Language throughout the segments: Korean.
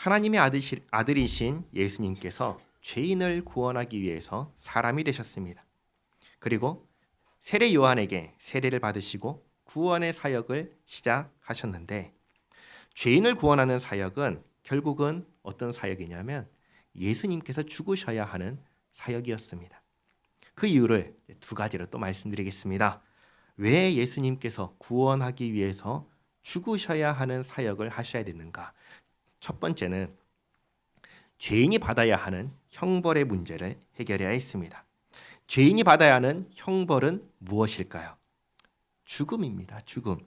하나님의 아들이신 예수님께서 죄인을 구원하기 위해서 사람이 되셨습니다. 그리고 세례 요한에게 세례를 받으시고 구원의 사역을 시작하셨는데, 죄인을 구원하는 사역은 결국은 어떤 사역이냐면 예수님께서 죽으셔야 하는 사역이었습니다. 그 이유를 두 가지로 또 말씀드리겠습니다. 왜 예수님께서 구원하기 위해서 죽으셔야 하는 사역을 하셔야 되는가? 첫 번째는 죄인이 받아야 하는 형벌의 문제를 해결해야 했습니다. 죄인이 받아야 하는 형벌은 무엇일까요? 죽음입니다. 죽음.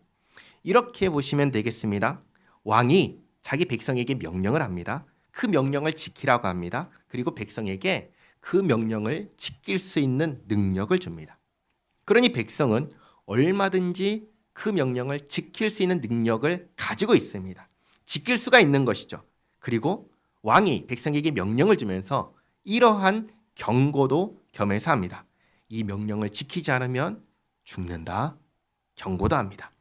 이렇게 보시면 되겠습니다. 왕이 자기 백성에게 명령을 합니다. 그 명령을 지키라고 합니다. 그리고 백성에게 그 명령을 지킬 수 있는 능력을 줍니다. 그러니 백성은 얼마든지 그 명령을 지킬 수 있는 능력을 가지고 있습니다. 지킬 수가 있는 것이죠. 그리고 왕이 백성에게 명령을 주면서 이러한 경고도 겸해서 합니다. 이 명령을 지키지 않으면 죽는다. 경고도 합니다.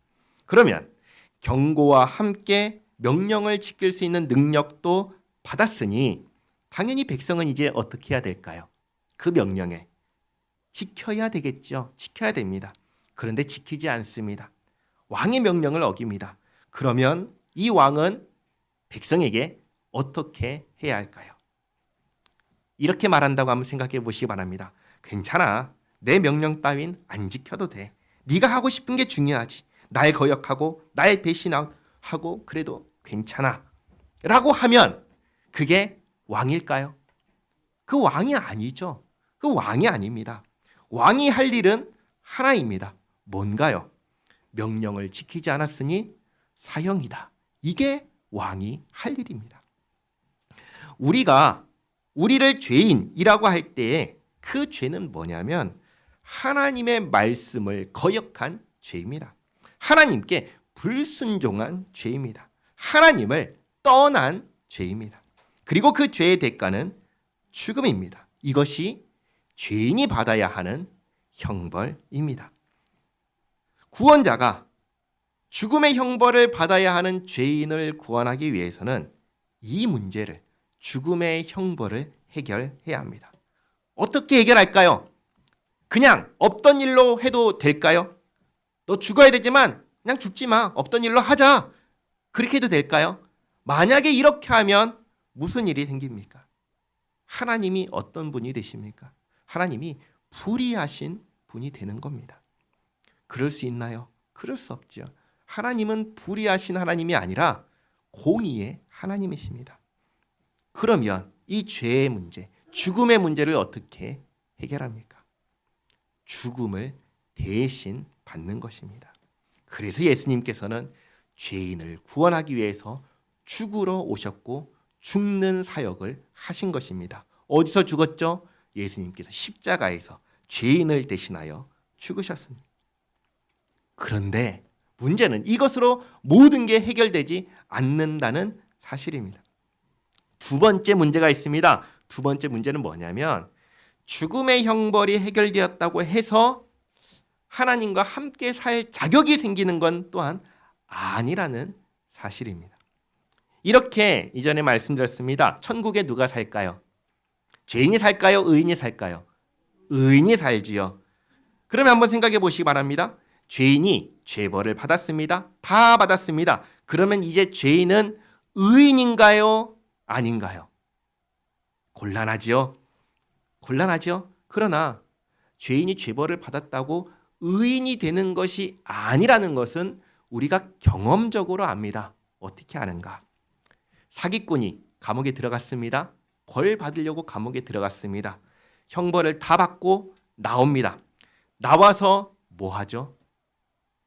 그러면 경고와 함께 명령을 지킬 수 있는 능력도 받았으니 당연히 백성은 이제 어떻게 해야 될까요? 그 명령에 지켜야 되겠죠. 지켜야 됩니다. 그런데 지키지 않습니다. 왕의 명령을 어깁니다. 그러면 이 왕은 백성에게 어떻게 해야 할까요? 이렇게 말한다고 한번 생각해 보시기 바랍니다. 괜찮아. 내 명령 따윈 안 지켜도 돼. 네가 하고 싶은 게 중요하지. 날 거역하고 날 배신하고 그래도 괜찮아. 라고 하면 그게 왕일까요? 그 왕이 아니죠. 그 왕이 아닙니다. 왕이 할 일은 하나입니다. 뭔가요? 명령을 지키지 않았으니 사형이다. 이게 왕이 할 일입니다. 우리를 죄인이라고 할 때에 그 죄는 뭐냐면 하나님의 말씀을 거역한 죄입니다. 하나님께 불순종한 죄입니다. 하나님을 떠난 죄입니다. 그리고 그 죄의 대가는 죽음입니다. 이것이 죄인이 받아야 하는 형벌입니다. 구원자가 죽음의 형벌을 받아야 하는 죄인을 구원하기 위해서는 이 문제를, 죽음의 형벌을 해결해야 합니다. 어떻게 해결할까요? 그냥 없던 일로 해도 될까요? 너 죽어야 되지만 그냥 죽지 마. 없던 일로 하자. 그렇게 해도 될까요? 만약에 이렇게 하면 무슨 일이 생깁니까? 하나님이 어떤 분이 되십니까? 하나님이 불의하신 분이 되는 겁니다. 그럴 수 있나요? 그럴 수 없죠. 하나님은 불의하신 하나님이 아니라 공의의 하나님이십니다. 그러면 이 죄의 문제, 죽음의 문제를 어떻게 해결합니까? 죽음을 대신 받는 것입니다. 그래서 예수님께서는 죄인을 구원하기 위해서 죽으러 오셨고 죽는 사역을 하신 것입니다. 어디서 죽었죠? 예수님께서 십자가에서 죄인을 대신하여 죽으셨습니다. 그런데 문제는 이것으로 모든 게 해결되지 않는다는 사실입니다. 두 번째 문제가 있습니다. 두 번째 문제는 뭐냐면 죽음의 형벌이 해결되었다고 해서 하나님과 함께 살 자격이 생기는 건 또한 아니라는 사실입니다. 이렇게 이전에 말씀드렸습니다. 천국에 누가 살까요? 죄인이 살까요? 의인이 살까요? 의인이 살지요. 그러면 한번 생각해 보시기 바랍니다. 죄인이 죄벌을 받았습니다. 다 받았습니다. 그러면 이제 죄인은 의인인가요? 아닌가요? 곤란하지요. 곤란하죠. 그러나 죄인이 죄벌을 받았다고 의인이 되는 것이 아니라는 것은 우리가 경험적으로 압니다. 어떻게 아는가? 사기꾼이 감옥에 들어갔습니다. 벌 받으려고 감옥에 들어갔습니다. 형벌을 다 받고 나옵니다. 나와서 뭐 하죠?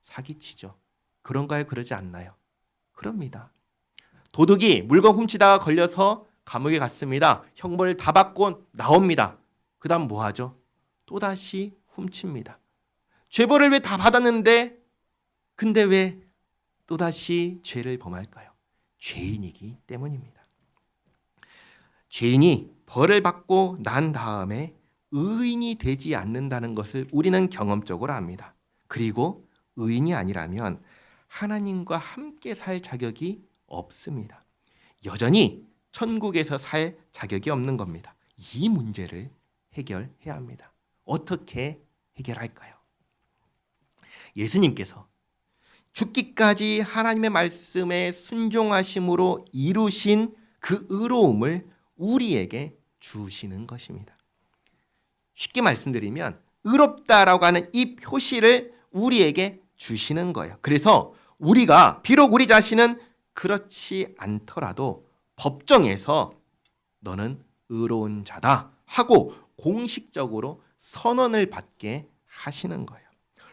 사기치죠. 그런가요? 그러지 않나요? 그럽니다. 도둑이 물건 훔치다가 걸려서 감옥에 갔습니다. 형벌을 다 받고 나옵니다. 그 다음 뭐 하죠? 또다시 훔칩니다. 죄벌을 왜 다 받았는데 근데 왜 또다시 죄를 범할까요? 죄인이기 때문입니다. 죄인이 벌을 받고 난 다음에 의인이 되지 않는다는 것을 우리는 경험적으로 압니다. 그리고 의인이 아니라면 하나님과 함께 살 자격이 없습니다. 여전히 천국에서 살 자격이 없는 겁니다. 이 문제를 해결해야 합니다. 어떻게 해결할까요? 예수님께서 죽기까지 하나님의 말씀에 순종하심으로 이루신 그 의로움을 우리에게 주시는 것입니다. 쉽게 말씀드리면 의롭다라고 하는 이 표시를 우리에게 주시는 거예요. 그래서 우리가 비록 우리 자신은 그렇지 않더라도 법정에서 너는 의로운 자다 하고 공식적으로 선언을 받게 하시는 거예요.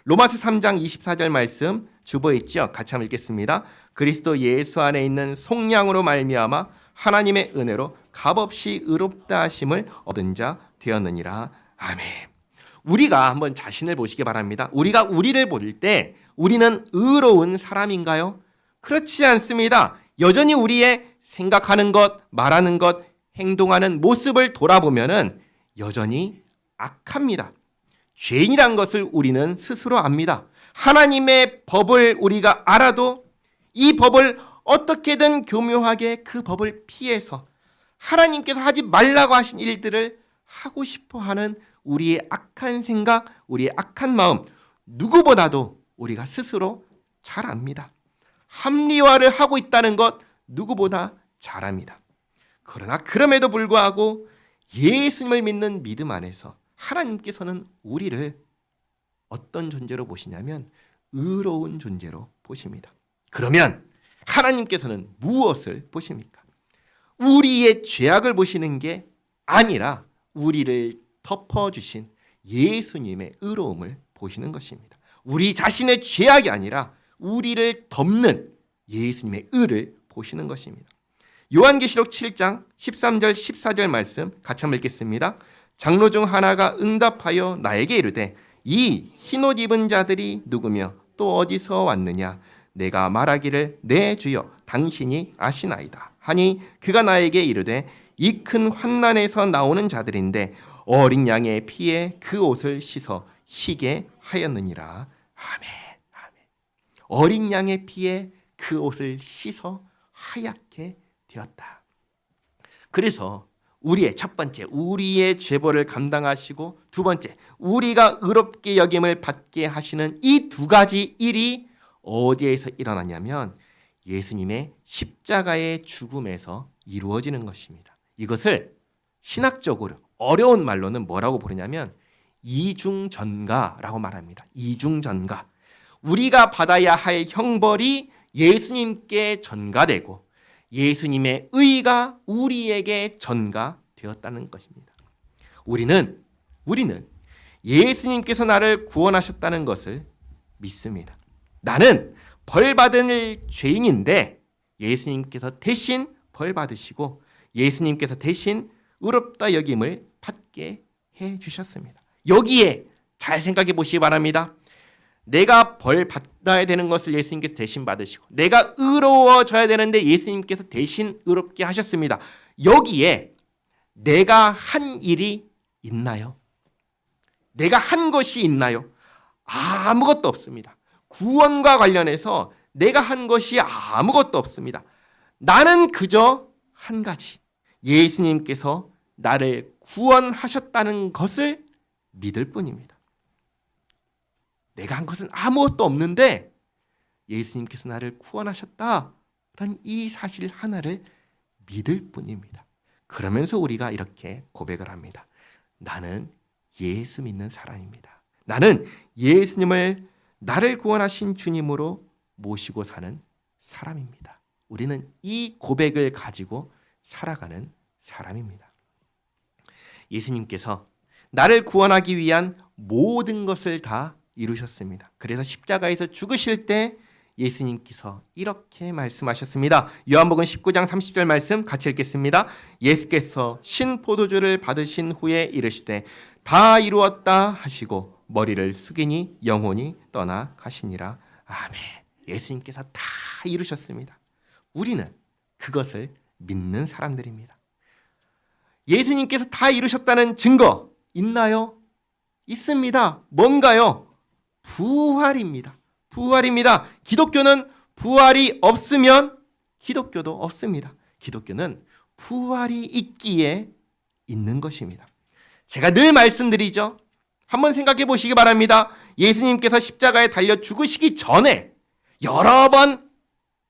로마서 3장 24절 말씀 주보에 있죠. 같이 한번 읽겠습니다. 그리스도 예수 안에 있는 속량으로 말미암아 하나님의 은혜로 값없이 의롭다 하심을 얻은 자 되었느니라. 아멘. 우리가 한번 자신을 보시기 바랍니다. 우리가 우리를 볼 때 우리는 의로운 사람인가요? 그렇지 않습니다. 여전히 우리의 생각하는 것, 말하는 것, 행동하는 모습을 돌아보면은 여전히 악합니다. 죄인이란 것을 우리는 스스로 압니다. 하나님의 법을 우리가 알아도 이 법을 어떻게든 교묘하게 그 법을 피해서 하나님께서 하지 말라고 하신 일들을 하고 싶어 하는 우리의 악한 생각, 우리의 악한 마음, 누구보다도 우리가 스스로 잘 압니다. 합리화를 하고 있다는 것 누구보다 잘 압니다. 그러나 그럼에도 불구하고 예수님을 믿는 믿음 안에서 하나님께서는 우리를 어떤 존재로 보시냐면 의로운 존재로 보십니다. 그러면 하나님께서는 무엇을 보십니까? 우리의 죄악을 보시는 게 아니라 우리를 덮어주신 예수님의 의로움을 보시는 것입니다. 우리 자신의 죄악이 아니라 우리를 덮는 예수님의 의를 보시는 것입니다. 요한계시록 7장 13절 14절 말씀 같이 한번 읽겠습니다. 장로 중 하나가 응답하여 나에게 이르되 이 흰옷 입은 자들이 누구며 또 어디서 왔느냐? 내가 말하기를 내 주여 당신이 아시나이다 하니 그가 나에게 이르되 이 큰 환난에서 나오는 자들인데 어린 양의 피에 그 옷을 씻어 희게 하였느니라. 아멘. 아멘. 어린 양의 피에 그 옷을 씻어 하얗게 되었다. 그래서 우리의 첫 번째, 우리의 죄벌을 감당하시고 두 번째, 우리가 의롭게 여김을 받게 하시는 이 두 가지 일이 어디에서 일어나냐면 예수님의 십자가의 죽음에서 이루어지는 것입니다. 이것을 신학적으로 어려운 말로는 뭐라고 부르냐면 이중전가라고 말합니다. 이중전가. 우리가 받아야 할 형벌이 예수님께 전가되고 예수님의 의가 우리에게 전가되었다는 것입니다. 우리는 예수님께서 나를 구원하셨다는 것을 믿습니다. 나는 벌받을 죄인인데 예수님께서 대신 벌 받으시고 예수님께서 대신 의롭다 여김을 받게 해주셨습니다. 여기에 잘 생각해 보시기 바랍니다. 내가 벌 받아야 되는 것을 예수님께서 대신 받으시고 내가 의로워져야 되는데 예수님께서 대신 의롭게 하셨습니다. 여기에 내가 한 일이 있나요? 내가 한 것이 있나요? 아무것도 없습니다. 구원과 관련해서 내가 한 것이 아무것도 없습니다. 나는 그저 한 가지, 예수님께서 나를 구원하셨다는 것을 믿을 뿐입니다. 내가 한 것은 아무것도 없는데 예수님께서 나를 구원하셨다라는 이 사실 하나를 믿을 뿐입니다. 그러면서 우리가 이렇게 고백을 합니다. 나는 예수 믿는 사람입니다. 나는 예수님을 나를 구원하신 주님으로 모시고 사는 사람입니다. 우리는 이 고백을 가지고 살아가는 사람입니다. 예수님께서 나를 구원하기 위한 모든 것을 다 이루셨습니다. 그래서 십자가에서 죽으실 때 예수님께서 이렇게 말씀하셨습니다. 요한복음 19장 30절 말씀 같이 읽겠습니다. 예수께서 신포도주를 받으신 후에 이르시되 다 이루었다 하시고 머리를 숙이니 영혼이 떠나 가시니라. 아멘. 예수님께서 다 이루셨습니다. 우리는 그것을 믿는 사람들입니다. 예수님께서 다 이루셨다는 증거 있나요? 있습니다. 뭔가요? 부활입니다. 부활입니다. 기독교는 부활이 없으면 기독교도 없습니다. 기독교는 부활이 있기에 있는 것입니다. 제가 늘 말씀드리죠. 한번 생각해 보시기 바랍니다. 예수님께서 십자가에 달려 죽으시기 전에 여러 번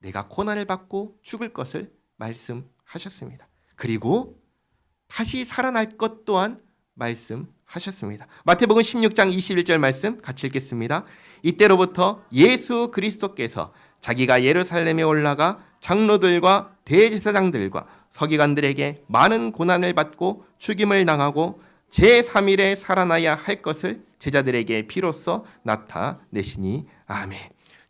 내가 고난을 받고 죽을 것을 말씀하셨습니다. 그리고 다시 살아날 것 또한 말씀하셨습니다. 마태복음 16장 21절 말씀 같이 읽겠습니다. 이때로부터 예수 그리스도께서 자기가 예루살렘에 올라가 장로들과 대제사장들과 서기관들에게 많은 고난을 받고 죽임을 당하고 제3일에 살아나야 할 것을 제자들에게 비로소 나타내시니 아멘.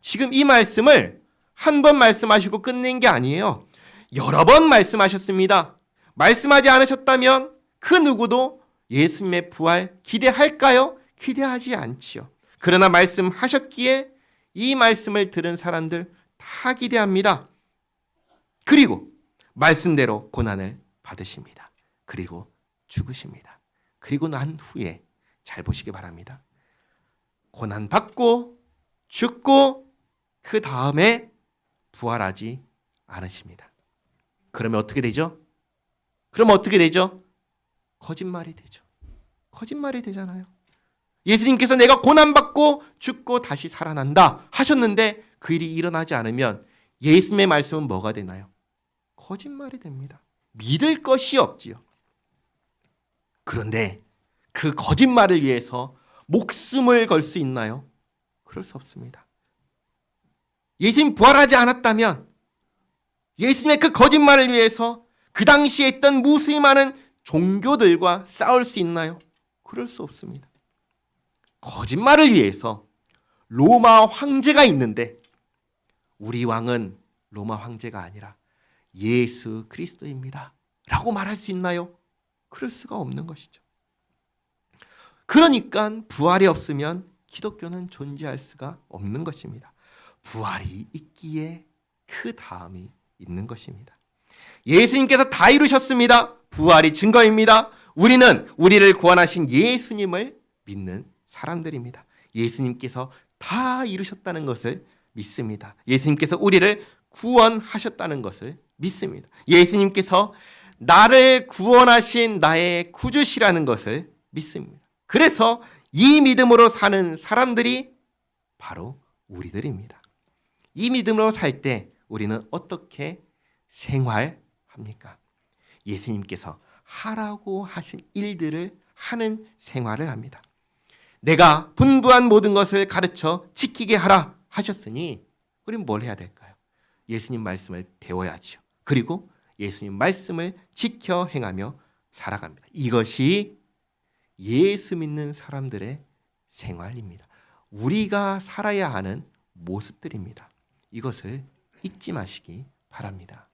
지금 이 말씀을 한 번 말씀하시고 끝낸 게 아니에요. 여러 번 말씀하셨습니다. 말씀하지 않으셨다면 그 누구도 예수님의 부활 기대할까요? 기대하지 않지요. 그러나 말씀하셨기에 이 말씀을 들은 사람들 다 기대합니다. 그리고 말씀대로 고난을 받으십니다. 그리고 죽으십니다. 그리고 난 후에 잘 보시기 바랍니다. 고난 받고 죽고 그 다음에 부활하지 않으십니다. 그러면 어떻게 되죠? 거짓말이 되죠. 거짓말이 되잖아요. 예수님께서 내가 고난받고 죽고 다시 살아난다 하셨는데 그 일이 일어나지 않으면 예수님의 말씀은 뭐가 되나요? 거짓말이 됩니다. 믿을 것이 없지요. 그런데 그 거짓말을 위해서 목숨을 걸 수 있나요? 그럴 수 없습니다. 예수님 부활하지 않았다면 예수님의 그 거짓말을 위해서 그 당시에 있던 무수히 많은 종교들과 싸울 수 있나요? 그럴 수 없습니다. 거짓말을 위해서 로마 황제가 있는데 우리 왕은 로마 황제가 아니라 예수 그리스도입니다 라고 말할 수 있나요? 그럴 수가 없는 것이죠. 그러니까 부활이 없으면 기독교는 존재할 수가 없는 것입니다. 부활이 있기에 그 다음이 있는 것입니다. 예수님께서 다 이루셨습니다. 부활이 증거입니다. 우리는 우리를 구원하신 예수님을 믿는 사람들입니다. 예수님께서 다 이루셨다는 것을 믿습니다. 예수님께서 우리를 구원하셨다는 것을 믿습니다. 예수님께서 나를 구원하신 나의 구주시라는 것을 믿습니다. 그래서 이 믿음으로 사는 사람들이 바로 우리들입니다. 이 믿음으로 살 때 우리는 어떻게 생활합니까? 예수님께서 하라고 하신 일들을 하는 생활을 합니다. 내가 분부한 모든 것을 가르쳐 지키게 하라 하셨으니 우리는 뭘 해야 될까요? 예수님 말씀을 배워야지요. 그리고 예수님 말씀을 지켜 행하며 살아갑니다. 이것이 예수 믿는 사람들의 생활입니다. 우리가 살아야 하는 모습들입니다. 이것을 잊지 마시기 바랍니다.